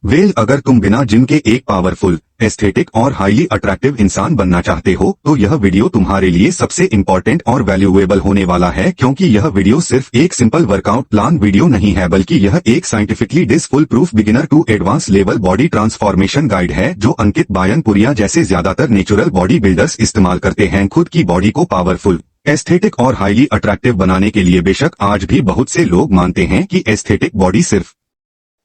Well अगर तुम बिना जिम के एक पावरफुल, एस्थेटिक और हाईली अट्रैक्टिव इंसान बनना चाहते हो तो यह वीडियो तुम्हारे लिए सबसे इम्पोर्टेंट और वैल्यूएबल होने वाला है, क्योंकि यह वीडियो सिर्फ एक सिंपल वर्कआउट प्लान वीडियो नहीं है बल्कि यह एक scientifically foolproof beginner to advance level body transformation guide है जो अंकित बायनपुरिया जैसे ज्यादातर नेचुरल बॉडी बिल्डर्स इस्तेमाल करते हैं खुद की बॉडी को पावरफुल, एस्थेटिक और हाईली अट्रैक्टिव बनाने के लिए। बेशक आज भी बहुत से लोग मानते हैं कि एस्थेटिक बॉडी सिर्फ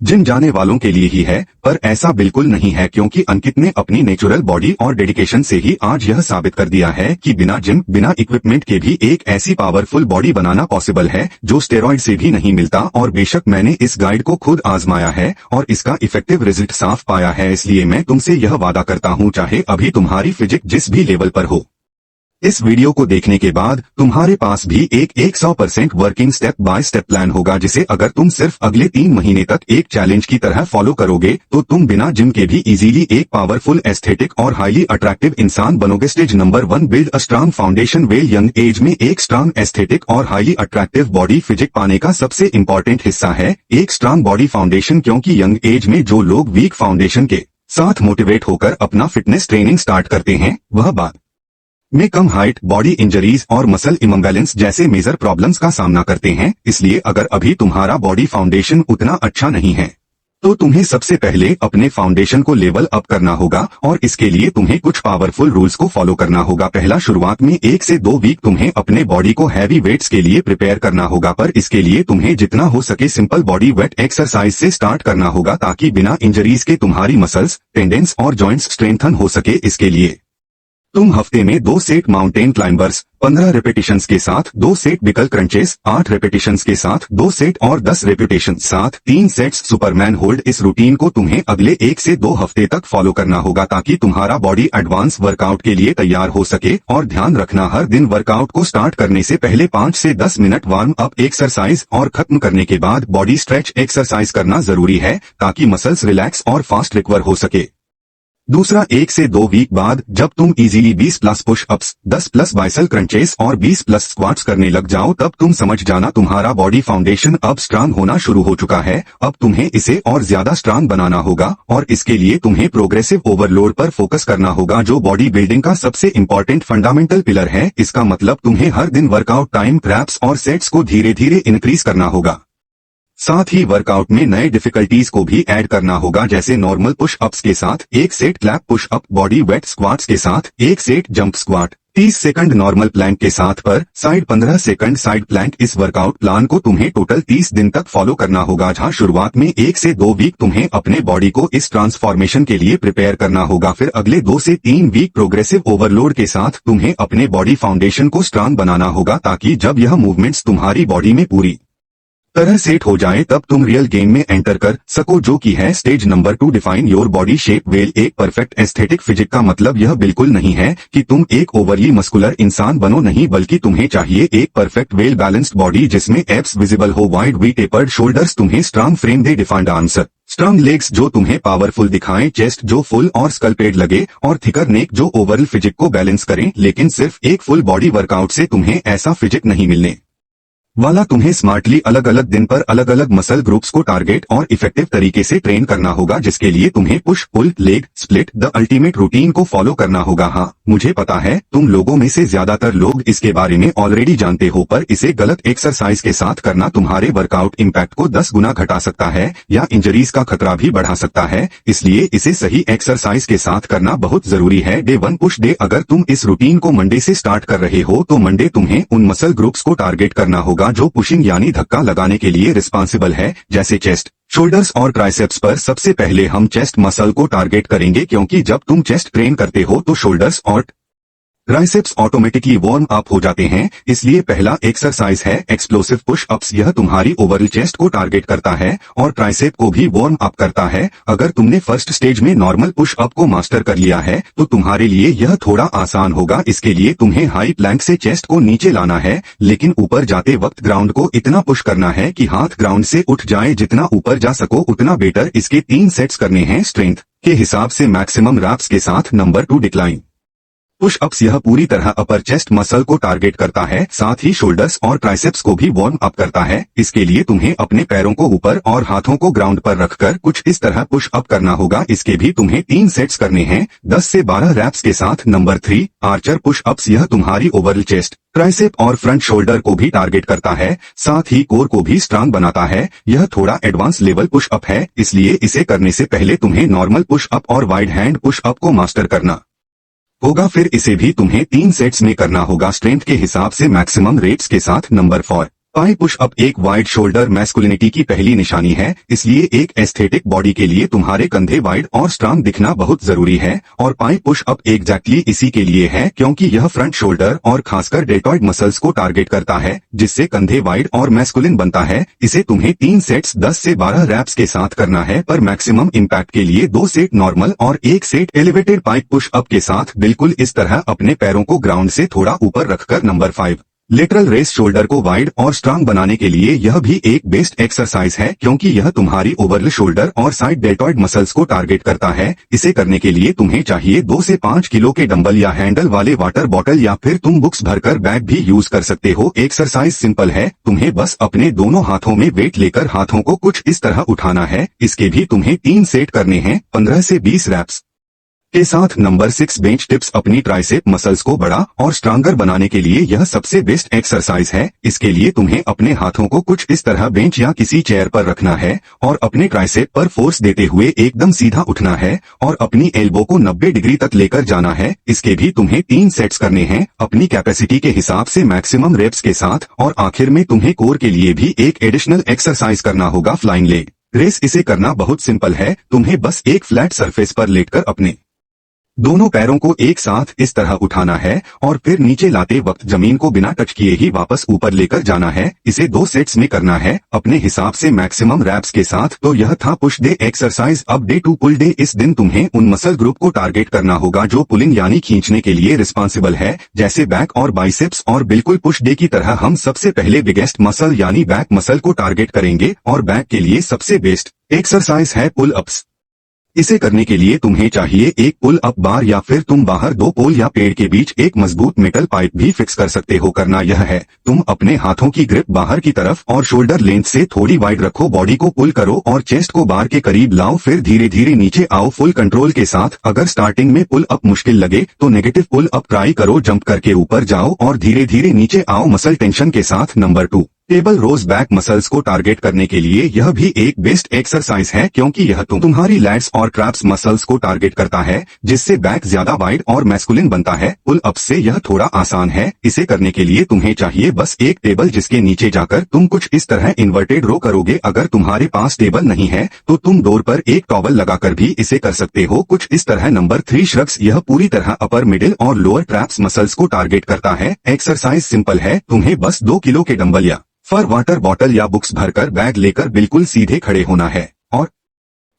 जिम जाने वालों के लिए ही है, पर ऐसा बिल्कुल नहीं है, क्योंकि अंकित ने अपनी नेचुरल बॉडी और डेडिकेशन से ही आज यह साबित कर दिया है कि बिना जिम, बिना इक्विपमेंट के भी एक ऐसी पावरफुल बॉडी बनाना पॉसिबल है जो स्टेरॉइड से भी नहीं मिलता। और बेशक मैंने इस गाइड को खुद आजमाया है और इसका इफेक्टिव रिजल्ट साफ पाया है, इसलिए मैं तुमसे यह वादा करता हूँ चाहे अभी तुम्हारी फिजिक जिस भी लेवल पर हो, इस वीडियो को देखने के बाद तुम्हारे पास भी एक 100% working step by step plan होगा जिसे अगर तुम सिर्फ अगले 3 महीने तक एक चैलेंज की तरह फॉलो करोगे तो तुम बिना जिम के भी इजीली एक पावरफुल, एस्थेटिक और हाईली अट्रैक्टिव इंसान बनोगे। Stage number 1, build a strong foundation. Well young age में एक स्ट्रांग, एस्थेटिक और हाईली अट्रैक्टिव बॉडी फिजिक पाने का सबसे इम्पोर्टेंट हिस्सा है एक स्ट्रांग बॉडी फाउंडेशन, क्योंकि यंग एज में जो लोग वीक फाउंडेशन के साथ मोटिवेट होकर अपना फिटनेस ट्रेनिंग स्टार्ट करते हैं वह बाद में कम हाइट, बॉडी इंजरीज और मसल इम्बैलेंस जैसे मेजर प्रॉब्लम्स का सामना करते हैं। इसलिए अगर अभी तुम्हारा बॉडी फाउंडेशन उतना अच्छा नहीं है तो तुम्हें सबसे पहले अपने फाउंडेशन को लेवल अप करना होगा और इसके लिए तुम्हें कुछ पावरफुल रूल्स को फॉलो करना होगा। पहला, शुरुआत में 1 से 2 वीक तुम्हें अपने बॉडी को हैवी वेट्स के लिए प्रिपेयर करना होगा, पर इसके लिए तुम्हें जितना हो सके सिंपल बॉडी वेट एक्सरसाइज से स्टार्ट करना होगा ताकि बिना इंजरीज के तुम्हारी मसल्स, टेंडेंस और जॉइंट्स स्ट्रेंथन हो सके। इसके लिए तुम हफ्ते में 2 सेट माउंटेन क्लाइंबर्स 15 रेपिटेशंस के साथ, 2 सेट बिकल क्रंचेस 8 रेपिटेशंस के साथ, 2 सेट और 10 रेपिटेशंस साथ, 3 सेट्स सुपरमैन होल्ड। इस रूटीन को तुम्हें अगले 1 से 2 हफ्ते तक फॉलो करना होगा ताकि तुम्हारा बॉडी एडवांस वर्कआउट के लिए तैयार हो सके। और ध्यान रखना, हर दिन वर्कआउट को स्टार्ट करने से पहले 5 से 10 मिनट वार्म अप एक्सरसाइज और खत्म करने के बाद बॉडी स्ट्रेच एक्सरसाइज करना जरूरी है ताकि मसल्स रिलैक्स और फास्ट रिकवर हो सके। दूसरा, 1 से 2 वीक बाद जब तुम इजीली 20+ पुशअप्स, 10+ बाइसेल क्रंचेस और 20+ स्क्वाट्स करने लग जाओ तब तुम समझ जाना तुम्हारा बॉडी फाउंडेशन अब स्ट्रांग होना शुरू हो चुका है। अब तुम्हें इसे और ज्यादा स्ट्रांग बनाना होगा और इसके लिए तुम्हें प्रोग्रेसिव ओवरलोड पर फोकस करना होगा जो बॉडी बिल्डिंग का सबसे इम्पोर्टेंट फंडामेंटल पिलर है। इसका मतलब तुम्हें हर दिन वर्कआउट टाइम, रैप्स और सेट्स को धीरे धीरे इंक्रीज करना होगा। साथ ही वर्कआउट में नए डिफिकल्टीज को भी ऐड करना होगा, जैसे नॉर्मल पुश अप्स के साथ 1 set clap push up, body weight squats के साथ 1 set jump squat, 30 second normal plank के साथ पर साइड 15 सेकंड साइड प्लैंक। इस वर्कआउट प्लान को तुम्हें टोटल 30 दिन तक फॉलो करना होगा, जहां शुरुआत में 1 से 2 वीक तुम्हें अपने बॉडी को इस ट्रांसफॉर्मेशन के लिए प्रिपेयर करना होगा, फिर अगले 2 से 3 वीक प्रोग्रेसिव ओवरलोड के साथ तुम्हें अपने बॉडी फाउंडेशन को स्ट्रांग बनाना होगा ताकि जब यह मूवमेंट्स तुम्हारी बॉडी में पूरी तरह सेट हो जाए तब तुम रियल गेम में एंटर कर सको, जो कि है stage number 2, define your body shape. Well एक परफेक्ट एस्थेटिक फिजिक का मतलब यह बिल्कुल नहीं है कि तुम एक ओवरली मस्कुलर इंसान बनो, नहीं, बल्कि तुम्हें चाहिए एक परफेक्ट वेल बैलेंस्ड बॉडी जिसमें एब्स विजिबल हो, वाइड वी टेपर्ड शोल्डर्स तुम्हें स्ट्रांग फ्रेम दे, डिफाइंड आर्म्स, स्ट्रांग लेग्स जो तुम्हें पावरफुल दिखाएं, चेस्ट जो फुल और स्कल्पेड लगे और थिकर नेक जो ओवरऑल फिजिक को बैलेंस करें। लेकिन सिर्फ एक फुल बॉडी वर्कआउट से तुम्हें ऐसा फिजिक नहीं मिलने वाला। तुम्हें स्मार्टली अलग अलग दिन पर अलग अलग मसल ग्रुप्स को टारगेट और इफेक्टिव तरीके से ट्रेन करना होगा, जिसके लिए तुम्हें push, pull, leg, split, the ultimate routine को फॉलो करना होगा। हाँ, मुझे पता है तुम लोगों में से ज्यादातर लोग इसके बारे में ऑलरेडी जानते हो, पर इसे गलत एक्सरसाइज के साथ करना तुम्हारे वर्कआउट इम्पैक्ट को 10 गुना घटा सकता है या इंजरीज का खतरा भी बढ़ा सकता है। इसलिए इसे सही एक्सरसाइज के साथ करना बहुत जरूरी है। Day 1 push day. अगर तुम इस रूटीन को मंडे से स्टार्ट कर रहे हो तो मंडे तुम्हें उन मसल ग्रुप्स को टारगेट करना होगा जो पुशिंग यानी धक्का लगाने के लिए रिस्पॉन्सिबल है, जैसे चेस्ट, शोल्डर्स और ट्राइसेप्स। पर सबसे पहले हम चेस्ट मसल को टारगेट करेंगे, क्योंकि जब तुम चेस्ट ट्रेन करते हो तो शोल्डर्स और ट्राइसेप्स ऑटोमेटिकली वार्म अप हो जाते हैं। इसलिए पहला एक्सरसाइज है एक्सप्लोसिव पुश अप्स। यह तुम्हारी ओवरऑल चेस्ट को टारगेट करता है और ट्राइसेप को भी वार्म अप करता है। अगर तुमने फर्स्ट स्टेज में नॉर्मल पुश अप को मास्टर कर लिया है तो तुम्हारे लिए यह थोड़ा आसान होगा। इसके लिए तुम्हें हाई प्लैंक से चेस्ट को नीचे लाना है, लेकिन ऊपर जाते वक्त ग्राउंड को इतना पुश करना है कि हाथ ग्राउंड से उठ जाए। जितना ऊपर जा सको उतना बेटर। इसके 3 सेट्स करने हैं स्ट्रेंथ के हिसाब से मैक्सिमम रैप्स के साथ। Number 2, decline. पुश अप्स यह पूरी तरह अपर चेस्ट मसल को टारगेट करता है, साथ ही शोल्डर्स और ट्राइसेप्स को भी वार्म अप करता है। इसके लिए तुम्हें अपने पैरों को ऊपर और हाथों को ग्राउंड पर रखकर कुछ इस तरह पुश अप करना होगा। इसके भी तुम्हें 3 सेट्स करने हैं 10 से 12 रैप्स के साथ। नंबर 3 आर्चर पुश अप्स यह तुम्हारी ओवरल चेस्ट, ट्राइसेप और फ्रंट शोल्डर को भी टारगेट करता है, साथ ही कोर को भी स्ट्रांग बनाता है। यह थोड़ा एडवांस लेवल पुश अप है, इसलिए इसे करने से पहले तुम्हें नॉर्मल पुश अप और वाइड हैंड पुश अप को मास्टर करना होगा। फिर इसे भी तुम्हें 3 सेट्स में करना होगा स्ट्रेंथ के हिसाब से मैक्सिमम रेट्स के साथ। नंबर 4 पाई पुश अप एक वाइड शोल्डर मैस्कुलिनिटी की पहली निशानी है, इसलिए एक एस्थेटिक बॉडी के लिए तुम्हारे कंधे वाइड और स्ट्रांग दिखना बहुत जरूरी है। और पाई पुश अप एग्जैक्टली इसी के लिए है, क्योंकि यह फ्रंट शोल्डर और खासकर डेल्टॉइड मसल्स को टारगेट करता है, जिससे कंधे वाइड और मैस्कुलिन बनता है। इसे तुम्हें 3 सेट्स 10 से 12 रैप्स के साथ करना है, पर मैक्सिमम इम्पैक्ट के लिए 2 सेट नॉर्मल और 1 सेट एलिवेटेड पाई पुश अप के साथ बिल्कुल इस तरह अपने पैरों को ग्राउंड से थोड़ा ऊपर रखकर। नंबर 5 लेटरल रेस शोल्डर को वाइड और स्ट्रांग बनाने के लिए यह भी एक बेस्ट एक्सरसाइज है, क्योंकि यह तुम्हारी ओवरल शोल्डर और साइड डेल्टॉइड मसल्स को टारगेट करता है। इसे करने के लिए तुम्हें चाहिए 2 से 5 किलो के डंबल या हैंडल वाले वाटर बॉटल, या फिर तुम बुक्स भरकर बैग भी यूज कर सकते हो। एक्सरसाइज सिंपल है, तुम्हें बस अपने दोनों हाथों में वेट लेकर हाथों को कुछ इस तरह उठाना है। इसके भी तुम्हें 3 सेट करने हैं 15 से 20 रैप्स के साथ। नंबर 6 बेंच टिप्स अपनी ट्राइसेप मसल्स को बड़ा और स्ट्रांगर बनाने के लिए यह सबसे बेस्ट एक्सरसाइज है। इसके लिए तुम्हें अपने हाथों को कुछ इस तरह बेंच या किसी चेयर पर रखना है और अपने ट्राइसेप पर फोर्स देते हुए एकदम सीधा उठना है और अपनी एल्बो को 90 डिग्री तक लेकर जाना है। इसके भी तुम्हें 3 सेट्स करने हैं अपनी कैपेसिटी के हिसाब से मैक्सिमम रेप्स के साथ। और आखिर में तुम्हें कोर के लिए भी एक एडिशनल एक्सरसाइज करना होगा, फ्लाइंग लेग रेस। इसे करना बहुत सिंपल है, तुम्हें बस एक फ्लैट सरफेस पर लेटकर अपने दोनों पैरों को एक साथ इस तरह उठाना है और फिर नीचे लाते वक्त जमीन को बिना टच किए ही वापस ऊपर लेकर जाना है। इसे 2 सेट्स में करना है अपने हिसाब से मैक्सिमम रैप्स के साथ। तो यह था पुश डे एक्सरसाइज। अब डे 2 पुल डे। इस दिन तुम्हें उन मसल ग्रुप को टारगेट करना होगा जो पुलिंग यानी खींचने के लिए रिस्पॉन्सिबल है, जैसे बैक और बाइसेप्स। और बिल्कुल पुश डे की तरह हम सबसे पहले बिगेस्ट मसल यानी बैक मसल को टारगेट करेंगे। और बैक के लिए सबसे बेस्ट एक्सरसाइज है पुल अप्स। इसे करने के लिए तुम्हें चाहिए एक पुल अप बार, या फिर तुम बाहर 2 पोल या पेड़ के बीच एक मजबूत मेटल पाइप भी फिक्स कर सकते हो। करना यह है, तुम अपने हाथों की ग्रिप बाहर की तरफ और शोल्डर लेंथ से थोड़ी वाइड रखो, बॉडी को पुल करो और चेस्ट को बार के करीब लाओ, फिर धीरे धीरे नीचे आओ फुल कंट्रोल के साथ। अगर स्टार्टिंग में पुल अप मुश्किल लगे तो नेगेटिव पुल अप ट्राई करो, जंप करके ऊपर जाओ और धीरे धीरे नीचे आओ मसल टेंशन के साथ। नंबर 2 टेबल रोज बैक मसल्स को टारगेट करने के लिए यह भी एक बेस्ट एक्सरसाइज है, क्योंकि यह तुम्हारी लैट्स और ट्रैप्स मसल्स को टारगेट करता है, जिससे बैक ज्यादा वाइड और मैस्कुलिन बनता है। पुल अप से यह थोड़ा आसान है। इसे करने के लिए तुम्हें चाहिए बस एक टेबल, जिसके नीचे जाकर तुम कुछ इस तरह इन्वर्टेड रो करोगे। अगर तुम्हारे पास टेबल नहीं है तो तुम डोर पर एक टॉवल लगाकर भी इसे कर सकते हो, कुछ इस तरह। Number 3 shrugs. यह पूरी तरह अपर मिडिल और लोअर ट्रैप्स मसल्स को टारगेट करता है। एक्सरसाइज सिंपल है, तुम्हें बस 2 किलो के डंबल या फर वाटर बॉटल या बुक्स भरकर बैग लेकर बिल्कुल सीधे खड़े होना है और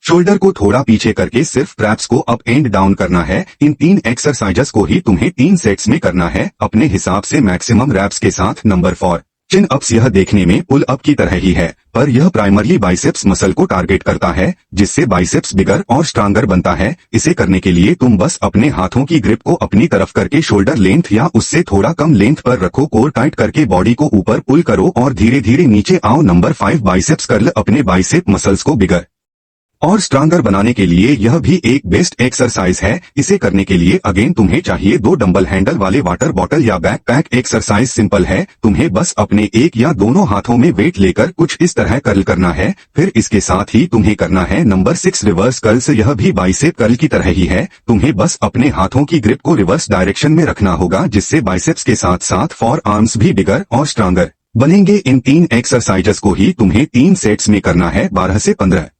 शोल्डर को थोड़ा पीछे करके सिर्फ ट्रैप्स को अप एंड डाउन करना है। इन 3 एक्सरसाइजेस को ही तुम्हें 3 सेट्स में करना है अपने हिसाब से मैक्सिमम रैप्स के साथ। Number 4 chin ups. यह देखने में पुल अप की तरह ही है, पर यह प्राइमरली बाइसेप्स मसल को टारगेट करता है, जिससे बाइसेप्स बिगर और स्ट्रांगर बनता है। इसे करने के लिए तुम बस अपने हाथों की ग्रिप को अपनी तरफ करके शोल्डर लेंथ या उससे थोड़ा कम लेंथ पर रखो, कोर टाइट करके बॉडी को ऊपर पुल करो और धीरे धीरे नीचे आओ। Number 5 biceps curl. अपने बाइसेप मसल्स को बिगर और स्ट्रांगर बनाने के लिए यह भी एक बेस्ट एक्सरसाइज है। इसे करने के लिए अगेन तुम्हें चाहिए 2 डंबल हैंडल वाले वाटर बॉटल या बैकपैक। एक्सरसाइज सिंपल है, तुम्हें बस अपने एक या दोनों हाथों में वेट लेकर कुछ इस तरह कर्ल करना है। फिर इसके साथ ही तुम्हें करना है नंबर 6 रिवर्स कर्ल्स। यह भी बाइसेप कर्ल की तरह ही है, तुम्हें बस अपने हाथों की ग्रिप को रिवर्स डायरेक्शन में रखना होगा, जिससे बाइसेप्स के साथ साथ फॉर आर्म्स भी बिगर और स्ट्रांगर बनेंगे। इन 3 एक्सरसाइजेस को ही तुम्हें 3 सेट्स में करना है 12 से 15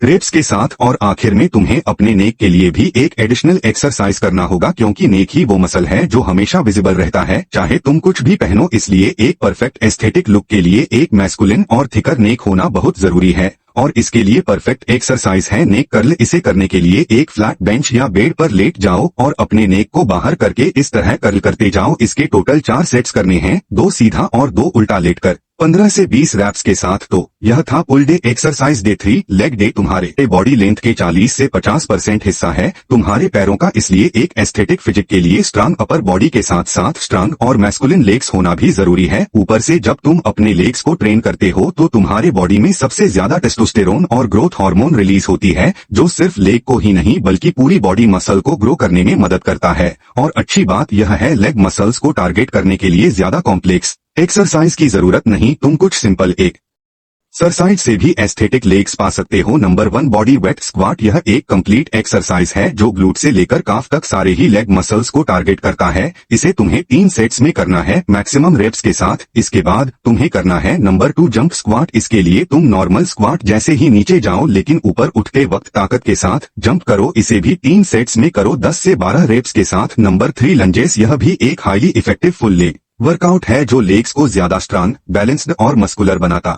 रेप्स के साथ। और आखिर में तुम्हें अपने नेक के लिए भी एक एडिशनल एक्सरसाइज करना होगा, क्योंकि नेक ही वो मसल है जो हमेशा विजिबल रहता है, चाहे तुम कुछ भी पहनो। इसलिए एक परफेक्ट एस्थेटिक लुक के लिए एक मैस्कुलिन और थिकर नेक होना बहुत जरूरी है, और इसके लिए परफेक्ट एक्सरसाइज है नेक कर्ल। इसे करने के लिए एक फ्लैट बेंच या बेड पर लेट जाओ और अपने नेक को बाहर करके इस तरह कर्ल करते जाओ। इसके टोटल 4 सेट्स करने हैं, 2 सीधा और 2 उल्टा लेटकर। 15 से 20 रैप्स के साथ। तो यह था pull day exercise day 3। Leg day तुम्हारे बॉडी लेंथ के 40 से 50% हिस्सा है तुम्हारे पैरों का, इसलिए एक एस्थेटिक फिजिक के लिए स्ट्रांग अपर बॉडी के साथ साथ स्ट्रांग और मैस्कुलिन लेग्स होना भी जरूरी है। ऊपर से जब तुम अपने लेग्स को ट्रेन करते हो तो तुम्हारे बॉडी में सबसे ज्यादा टेस्टोस्टेरोन और ग्रोथ हार्मोन रिलीज होती है, जो सिर्फ लेग को ही नहीं बल्कि पूरी बॉडी मसल को ग्रो करने में मदद करता है। और अच्छी बात यह है, लेग मसल्स को टारगेट करने के लिए ज्यादा कॉम्प्लेक्स एक्सरसाइज की जरूरत नहीं, तुम कुछ सिंपल एक्सरसाइज से भी एस्थेटिक लेग्स पा सकते हो। Number 1 body weight squat. यह एक कंप्लीट एक्सरसाइज है जो ग्लूट से लेकर काफ तक सारे ही लेग मसल्स को टारगेट करता है। इसे तुम्हें 3 सेट्स में करना है मैक्सिमम रेप्स के साथ। इसके बाद तुम्हें करना है नंबर 2 जंप स्क्वाट। इसके लिए तुम नॉर्मल स्क्वाट जैसे ही नीचे जाओ लेकिन ऊपर उठते वक्त ताकत के साथ जंप करो। इसे भी 3 सेट्स में करो 10 से 12 रेप्स के साथ। Number 3 lunges. यह भी एक highly effective full leg workout है जो लेग्स को ज्यादा स्ट्रांग, बैलेंस्ड और मस्कुलर बनाता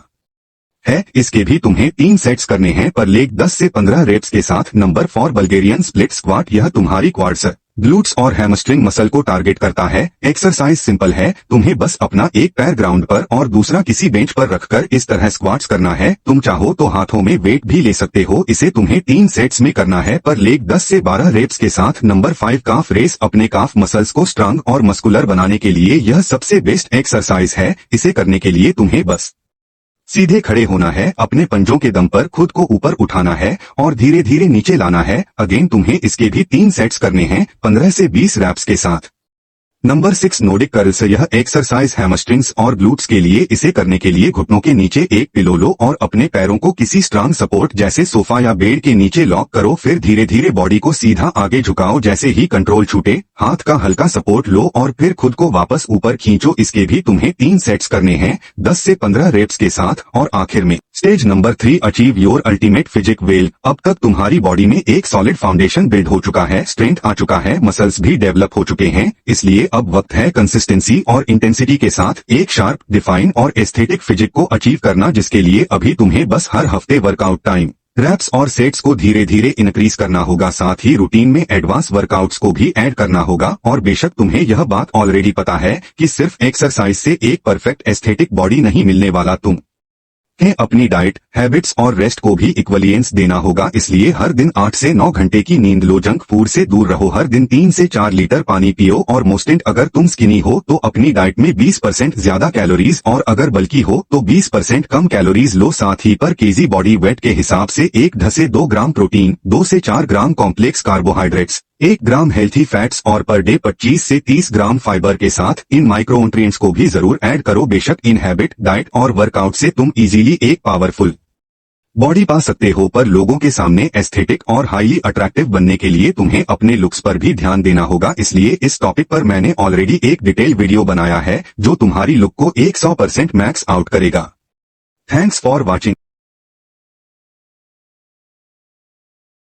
है। इसके भी तुम्हें 3 सेट्स करने हैं पर लेग 10 से 15 रेप्स के साथ। Number 4 Bulgarian split squat. यह तुम्हारी क्वाड्स, ग्लूट्स और हैमस्ट्रिंग मसल को टारगेट करता है। एक्सरसाइज सिंपल है, तुम्हें बस अपना एक पैर ग्राउंड पर और दूसरा किसी बेंच पर रखकर इस तरह स्क्वाट्स करना है। तुम चाहो तो हाथों में वेट भी ले सकते हो। इसे तुम्हें 3 सेट्स में करना है पर लेग 10 से 12 रेप्स के साथ। नंबर 5 काफ रेस। अपने काफ मसल्स को स्ट्रांग और मस्कुलर बनाने के लिए यह सबसे बेस्ट एक्सरसाइज है। इसे करने के लिए तुम्हें बस सीधे खड़े होना है, अपने पंजों के दम पर खुद को ऊपर उठाना है और धीरे धीरे नीचे लाना है। अगेन तुम्हें इसके भी 3 सेट्स करने हैं 15 से 20 रैप्स के साथ। Number 6 Nordic curls. यह एक्सरसाइज हैमस्ट्रिंग्स और ग्लूट्स के लिए। इसे करने के लिए घुटनों के नीचे एक पिलो लो और अपने पैरों को किसी स्ट्रांग सपोर्ट जैसे सोफा या बेड के नीचे लॉक करो। फिर धीरे धीरे बॉडी को सीधा आगे झुकाओ। जैसे ही कंट्रोल छूटे हाथ का हल्का सपोर्ट लो और फिर खुद को वापस ऊपर खींचो। इसके भी तुम्हें 3 सेट्स करने हैं 10 से 15 रेप्स के साथ। और आखिर में stage number 3 achieve your ultimate physique well. अब तक तुम्हारी बॉडी में एक सॉलिड फाउंडेशन बिल्ड हो चुका है, स्ट्रेंथ आ चुका है, मसल्स भी डेवलप हो चुके हैं। इसलिए अब वक्त है कंसिस्टेंसी और इंटेंसिटी के साथ एक शार्प, डिफाइन और एस्थेटिक फिजिक को अचीव करना, जिसके लिए अभी तुम्हें बस हर हफ्ते वर्कआउट टाइम, रैप्स और सेट्स को धीरे धीरे इंक्रीज करना होगा। साथ ही रूटीन में एडवांस वर्कआउट्स को भी ऐड करना होगा। और बेशक तुम्हें यह बात ऑलरेडी पता है कि सिर्फ एक्सरसाइज से एक परफेक्ट एस्थेटिक बॉडी नहीं मिलने वाला। तुम अपनी डाइट, हैबिट्स और रेस्ट को भी इक्वलियंस देना होगा। इसलिए हर दिन 8 से 9 घंटे की नींद लो, जंक फूड से दूर रहो, हर दिन 3 से 4 लीटर पानी पियो और मोस्टेंट अगर तुम स्किनी हो तो अपनी डाइट में 20% ज्यादा कैलोरीज और अगर बल्की हो तो 20% कम कैलोरीज लो। साथ ही पर केजी बॉडी वेट के हिसाब से 1 से 2 ग्राम प्रोटीन, 2 से 4 ग्राम कॉम्प्लेक्स कार्बोहाइड्रेट्स, 1 ग्राम हेल्थी फैट्स और पर डे 25 से 30 ग्राम फाइबर के साथ इन माइक्रोन्यूट्रिएंट्स को भी जरूर ऐड करो। बेशक इन हैबिट, डाइट और वर्कआउट से तुम इजीली एक पावरफुल बॉडी पा सकते हो, पर लोगों के सामने एस्थेटिक और हाईली अट्रैक्टिव बनने के लिए तुम्हें अपने लुक्स पर भी ध्यान देना होगा। इसलिए इस टॉपिक पर मैंने ऑलरेडी एक डिटेल वीडियो बनाया है जो तुम्हारी लुक को 100% मैक्स आउट करेगा। Thanks for watching.